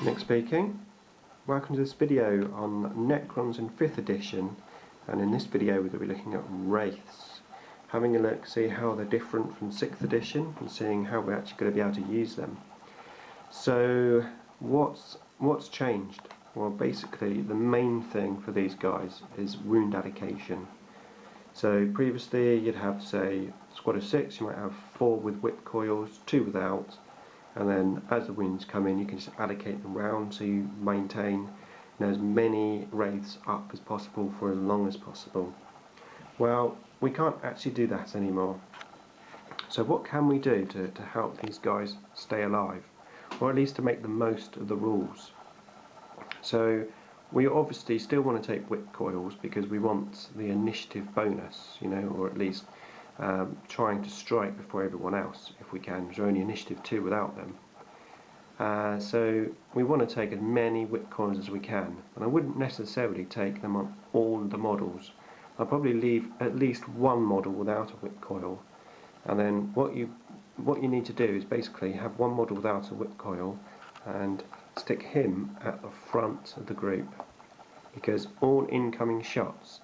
Nick speaking. Welcome to this video on Necrons in 5th edition, and in this video we're going to be looking at Wraiths. Having a look, see how they're different from 6th edition and seeing how we're actually going to be able to use them. So what's changed? Well, basically the main thing for these guys is wound allocation. So previously you'd have, say, a squad of 6, you might have 4 with whip coils, 2 without, and then as the wounds come in you can just allocate them round so you maintain as many wraiths up as possible for as long as possible. Well, we can't actually do that anymore. So what can we do to help these guys stay alive, or at least to make the most of the rules? So we obviously still want to take whip coils because we want the initiative bonus, or at least trying to strike before everyone else if we can. There's only initiative 2 without them. So we want to take as many whip coils as we can, and I wouldn't necessarily take them on all the models. I'll probably leave at least one model without a whip coil, and then what you need to do is basically have one model without a whip coil and stick him at the front of the group, because all incoming shots,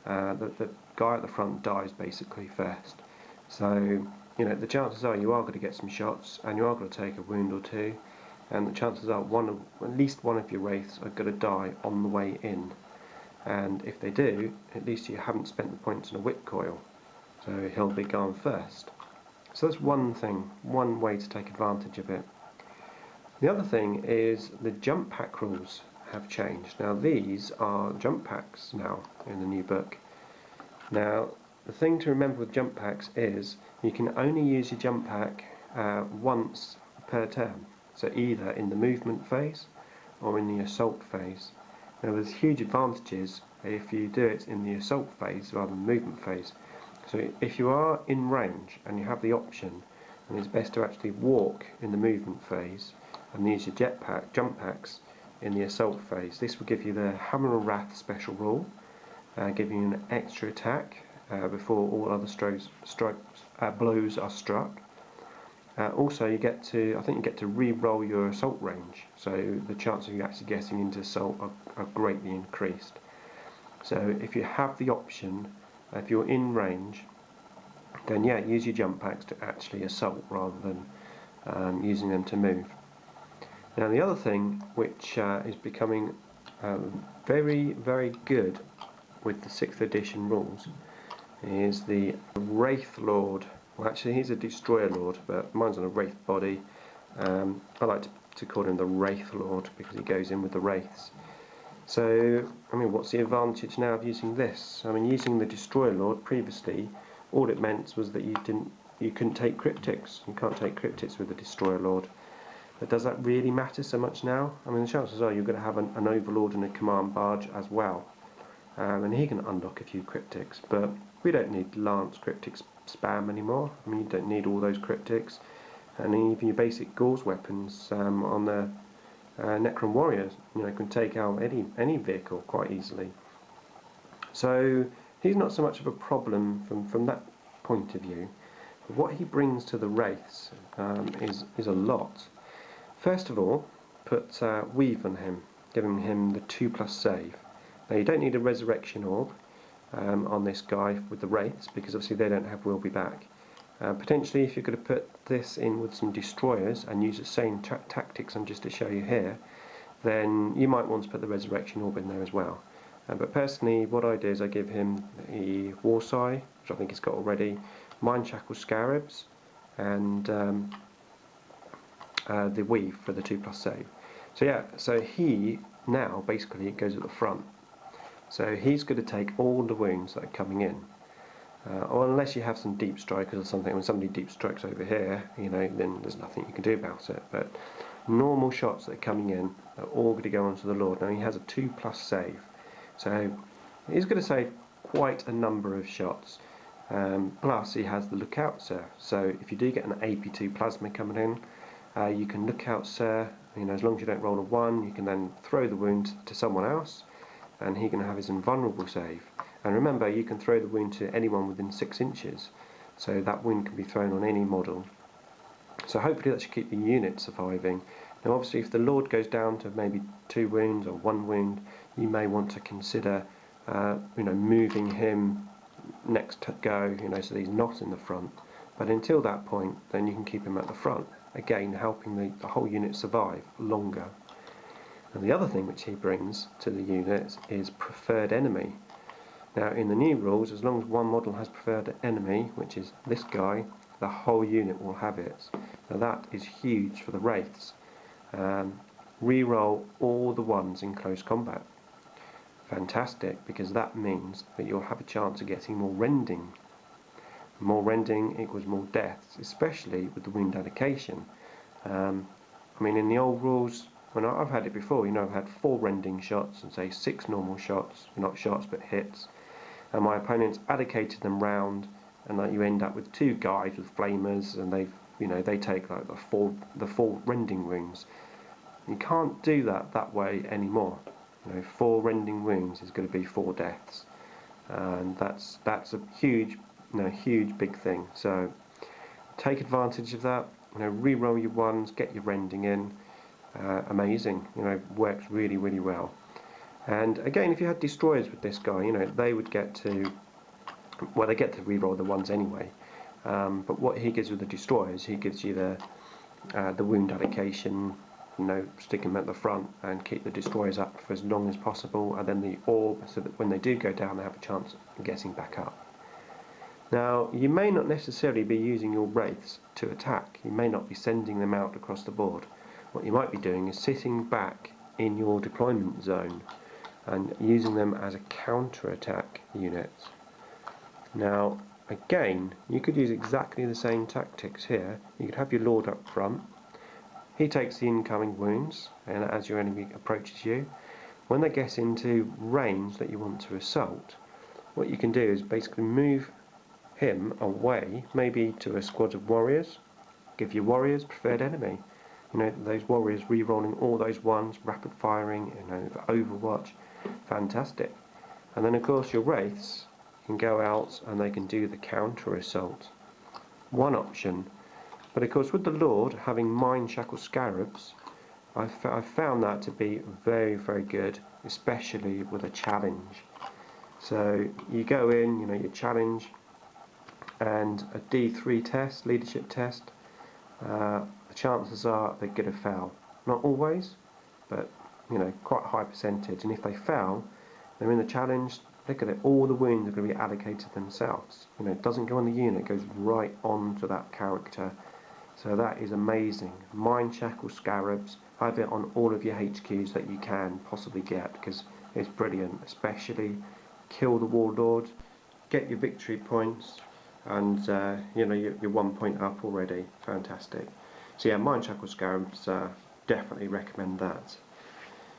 the guy at the front dies basically first. So the chances are you are going to get some shots and you are going to take a wound or 2, and the chances are at least one of your wraiths are going to die on the way in, and if they do, at least you haven't spent the points on a whip coil, so he'll be gone first. So that's one thing, one way to take advantage of it. The other thing is the jump pack rules have changed. Now these are jump packs now in the new book. Now the thing to remember with jump packs is you can only use your jump pack once per turn, so either in the movement phase or in the assault phase. Now there's huge advantages if you do it in the assault phase rather than the movement phase. So if you are in range and you have the option, then it's best to actually walk in the movement phase and use your jump packs in the assault phase. This will give you the Hammer and Wrath special rule, giving you an extra attack before all other blows are struck. Also, I think you get to re-roll your assault range, so the chance of you actually getting into assault are greatly increased. So if you have the option, if you're in range, then yeah, use your jump packs to actually assault rather than using them to move. Now the other thing which is becoming very, very good with the 6th edition rules is the Wraith Lord. Well, actually he's a Destroyer Lord, but mine's on a Wraith body. I like to call him the Wraith Lord because he goes in with the Wraiths. So, what's the advantage now of using this? Using the Destroyer Lord previously, all it meant was that you couldn't take cryptics. You can't take cryptics with the Destroyer Lord. But does that really matter so much now? The chances are you're going to have an Overlord and a Command Barge as well. And he can unlock a few cryptics, but we don't need Lance cryptics spam anymore. You don't need all those cryptics, and even your basic Gauze weapons on the Necron Warriors, can take out any vehicle quite easily. So he's not so much of a problem from that point of view. But what he brings to the Wraiths is a lot. First of all, put Weave on him, giving him the 2+ save. Now you don't need a Resurrection Orb on this guy with the Wraiths, because obviously they don't have Will Be Back. Potentially if you're going to put this in with some Destroyers and use the same tactics I'm just to show you here, then you might want to put the Resurrection Orb in there as well. But personally what I do is I give him the Warsigh, which I think he's got already, Mind Shackle Scarabs, and the Weave for the 2+ save. So yeah, so he now basically goes at the front. So he's going to take all the wounds that are coming in. Or unless you have some deep strikers or something, when somebody deep strikes over here, then there's nothing you can do about it. But normal shots that are coming in are all going to go onto the Lord. Now he has a 2+ save, so he's going to save quite a number of shots. Plus he has the Lookout Sir, so if you do get an AP2 plasma coming in, you can Lookout Sir, as long as you don't roll a 1, you can then throw the wound to someone else, and he can have his invulnerable save. And remember, you can throw the wound to anyone within 6 inches, so that wound can be thrown on any model. So hopefully that should keep the unit surviving, Now obviously if the Lord goes down to maybe 2 wounds or 1 wound, you may want to consider moving him next go, so that he's not in the front. But until that point, then you can keep him at the front, again helping the whole unit survive longer. And the other thing which he brings to the unit is preferred enemy. Now in the new rules, as long as one model has preferred enemy, which is this guy, the whole unit will have it. Now that is huge for the Wraiths. Reroll all the ones in close combat. Fantastic, because that means that you'll have a chance of getting more rending. More rending equals more deaths, especially with the wound allocation. I mean, in the old rules, when I've had it before, I've had 4 rending shots and say 6 normal shots, not shots but hits, and my opponents allocated them round, and that you end up with 2 guys with flamers, and they take like the four rending wounds. You can't do that way anymore. 4 rending wounds is going to be 4 deaths, and that's a huge big thing. So take advantage of that. Re-roll your ones, get your rending in. Amazing. Works really well. And again, if you had destroyers with this guy, they would get to, well, they get to re-roll the ones anyway. But what he gives with the destroyers, he gives you the wound allocation. Stick them at the front and keep the destroyers up for as long as possible, and then the orb, so that when they do go down, they have a chance of getting back up. Now, you may not necessarily be using your Wraiths to attack. You may not be sending them out across the board. What you might be doing is sitting back in your deployment zone and using them as a counter-attack unit. Now, again, you could use exactly the same tactics here. You could have your Lord up front. He takes the incoming wounds, and as your enemy approaches you, when they get into range that you want to assault, what you can do is basically move him away, maybe to a squad of warriors. Give your warriors preferred enemy. Those warriors re-rolling all those ones, rapid firing, Overwatch, fantastic. And then of course your Wraiths can go out and they can do the counter assault. One option. But of course with the Lord having Mind Shackle Scarabs, I've found that to be very good, especially with a challenge. So you go in, you challenge, and a D3 test, leadership test, the chances are they're going to fail. Not always, but quite a high percentage. And if they fail, they're in the challenge. Look at it, all the wounds are going to be allocated themselves. It doesn't go on the unit, it goes right on to that character. So that is amazing. Mind Shackle Scarabs, have it on all of your HQs that you can possibly get, because it's brilliant. Especially kill the Warlord, get your victory points, and you're 1 point up already. Fantastic. So yeah, Mind Shackle Scarabs, definitely recommend that.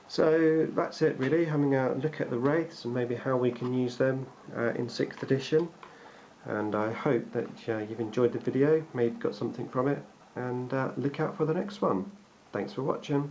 So that's it really, having a look at the Wraiths and maybe how we can use them in 6th edition. And I hope that you've enjoyed the video, maybe got something from it, and look out for the next one. Thanks for watching.